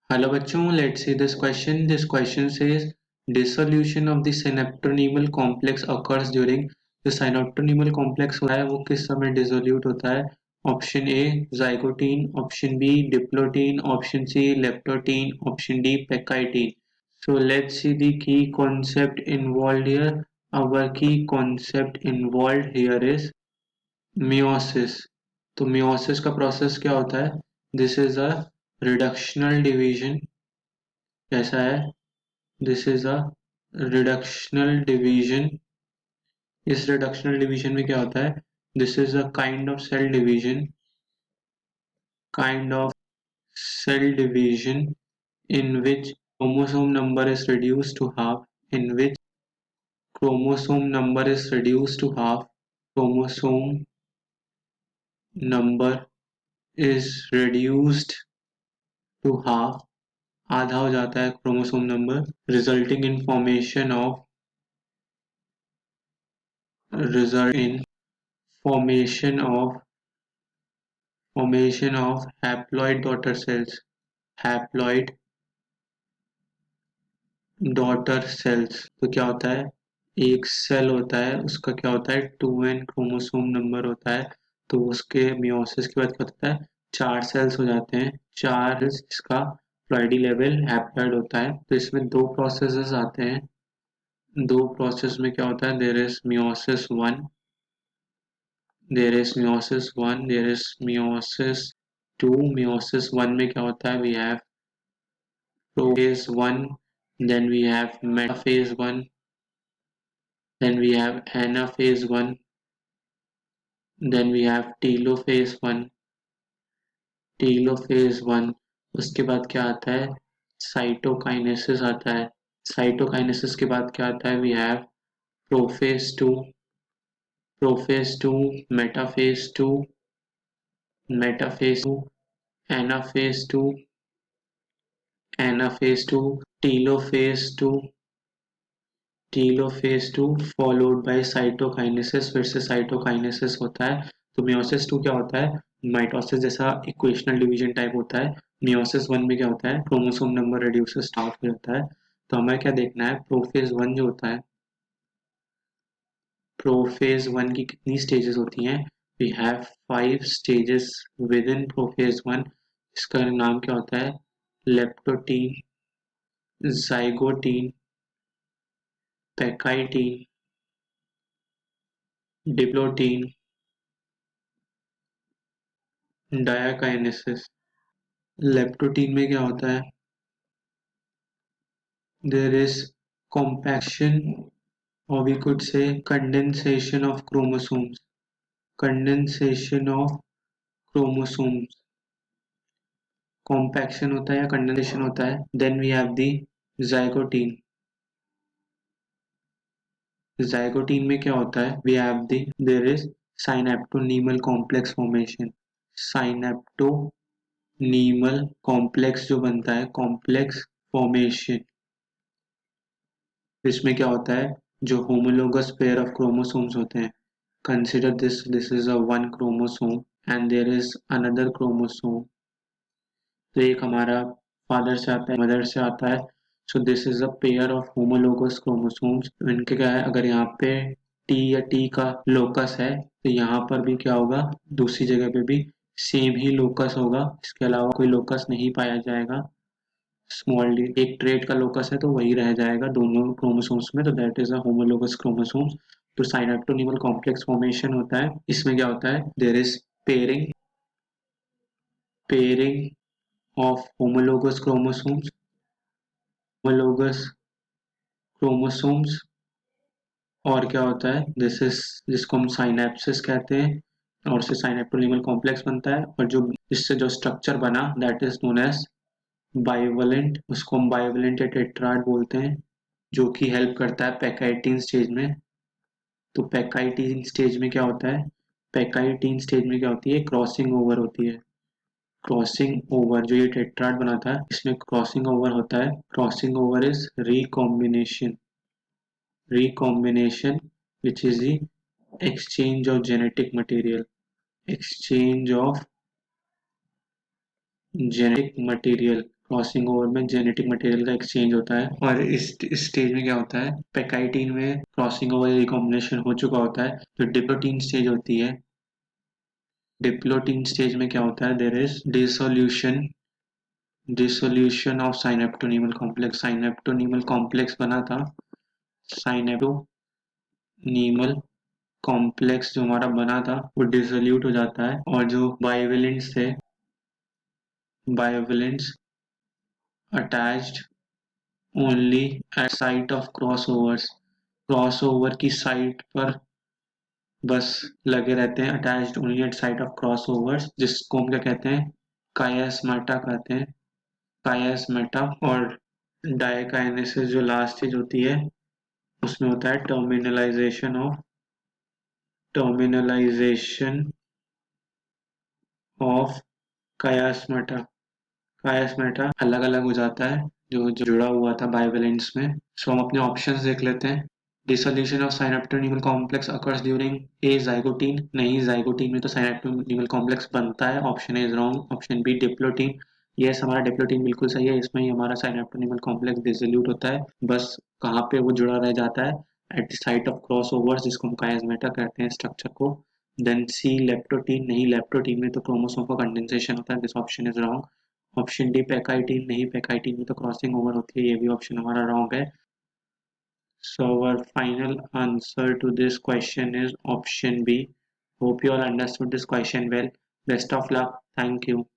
Hello बच्चों, let's see this question. This question says dissolution of the synaptonemal complex occurs during the synaptonemal complex होता है वो किस समय डिसोल्यूट होता है? Option A zygotene, option B diplotene, option C leptotene, option D pachytene. So let's see the key concept involved here. Our key concept involved here is meiosis. तो meiosis का process क्या होता है? This is a reductional division. कैसा है? This is a reductional division. इस reductional division में क्या होता है? This is a kind of cell division in which chromosome number is reduced to half in which chromosome number is reduced to half chromosome number is reduced to half आधा हो जाता है chromosome number resulting in formation of haploid daughter cells. Haploid daughter cells. तो क्या होता है? एक cell होता है, उसका क्या होता है? 2n क्रोमोसोम नंबर होता है. तो उसके मियोसिस के बाद क्या होता है? 4 सेल्स हो जाते हैं. 4 इसका प्लॉइडी लेवल हैप्लॉइड होता है. तो इसमें दो प्रोसेसेस आते हैं. दो प्रोसेस में क्या होता है? There is meiosis 1, there is meiosis 2. Meiosis 1 में क्या होता है? We have prophase 1, then we have metaphase 1, then we have anaphase 1, then we have telophase 1. उसके बाद क्या आता है? साइटोकाइनेसिस आता है. साइटोकाइनेसिस के बाद क्या आता है? We have prophase 2, metaphase 2, anaphase 2, telophase 2 followed by cytokinesis. फिर से साइटोकाइनेसिस होता है. तो मियोसिस 2 क्या होता है? माइटोसिस जैसा इक्वेशनल डिवीजन टाइप होता है. मियोसिस 1 में क्या होता है? क्रोमोसोम नंबर रिड्यूस स्टार्ट हो जाता है. तो हमें क्या देखना है? प्रोफेज 1 जो होता है, प्रोफेज 1 की कितनी स्टेजेस होती हैं? We have 5 stages within prophase 1. इसका नाम क्या होता है? Leptotene, zygotene, pachytene, diplotene, diakinesis. Leptotene में क्या होता है? There is compaction or we could say condensation of chromosomes. Compaction होता है या कंडेंसेशन होता है. Then we have the zygotene में क्या होता है? We have the there is synaptonemal complex formation. Synaptonemal complex जो बनता है, कॉम्प्लेक्स फॉर्मेशन. इसमें क्या होता है? जो होमोलोगस पेयर ऑफ क्रोमोसोम्स होते हैं, consider this is a one chromosome and there is another chromosome. तो एक हमारा फादर से आता है, मदर से आता है. So this is a pair of homologous chromosomes. इनके क्या है? अगर यहाँ पे टी या टी का लोकस है तो यहाँ पर भी क्या होगा? दूसरी जगह पे भी सेम ही लोकस होगा. इसके अलावा कोई लोकस नहीं पाया जाएगा. स्मॉल डी एक ट्रेट का लोकस है तो वही रह जाएगा दोनों क्रोमोसोम्स में. तो that is a homologous chromosomes. तो साइनेप्टोनीमल कॉम्प्लेक्स फॉर्मेशन होता है. इसमें क्या होता है? There is pairing of homologous chromosomes. और क्या होता है? दिस इज जिसको हम साइनेप्सिस कहते हैं. और से साइनेप्टोनीमल कॉम्प्लेक्स बनता है. और जो इससे जो स्ट्रक्चर बना दैट इज नोन एज बाइवलेंट. उसको हम बाइवलेंट या टेट्राड बोलते हैं, जो कि हेल्प करता है पेकाइटीन स्टेज में. तो पेकाइटीन स्टेज में क्या होता है? पेकाइटीन स्टेज में क्या होती है? क्रॉसिंग ओवर होती है. क्रॉसिंग ओवर जो ये टेट्राड बनाता है, इसमें क्रॉसिंग ओवर होता है. Crossing over is recombination which is the exchange of genetic material. exchange of genetic material. Crossing over में जेनेटिक मटेरियल का एक्सचेंज होता है। और इस स्टेज में क्या होता है, पेकाइटिन में क्रॉसिंग ओवर रिकॉम्बिनेशन हो चुका होता है, तो डिप्लोटीन स्टेज होती है। डिप्लोटीन स्टेज में क्या होता है, there is dissolution of synaptonemal complex. Synaptonemal complex बना था, साइनेप्टोनीमल कॉम्प्लेक्स जो हमारा बना था वो डिसोल्यूट हो जाता है, और जो बाइवेलेंट्स थे, bivalents attached only at site of crossovers, crossover की साइट पर बस लगे रहते हैं, attached only at site of crossovers, जिसको हम क्या कहते हैं, कायस्माटा कहते हैं, कायस्माटा। और डायकाइनेसिस जो लास्ट स्टेज होती है उसमें होता है टर्मिनलाइजेशन ऑफ कायस्माटा। कायस्माटा अलग अलग हो जाता है जो जुड़ा हुआ था बाइवेलेंट्स में। सो हम अपने ऑप्शंस देख लेते हैं। Dissolution of synaptonemal complex occurs during a zygotene, नहीं जाइगोटीन में तो साइनेप्टोनीमल कॉम्प्लेक्स बनता है, option A is wrong. Option B diplotene, yes हमारा डिप्लोटीन बिल्कुल सही है, इसमें ही हमारा साइनेप्टोनीमल कॉम्प्लेक्स डिसोल्यूट होता है, बस कहाँ पे वो जुड़ा रह जाता है, at site of crossovers, जिसको हम कायस्माटा कहते हैं स्ट्रक्चर को। देन सी लेप्टोटीन, नहीं लेप्टोटीन में तो क्रोमोसोम का कंडेंसेशन होता है, this option is wrong. Option D pachytene, नहीं पैकाइटीन में तो क्रॉसिंग ओवर होती है, ये भी ऑप्शन हमारा रॉन्ग है। So our final answer to this question is option B. Hope you all understood this question well. Best of luck. Thank you.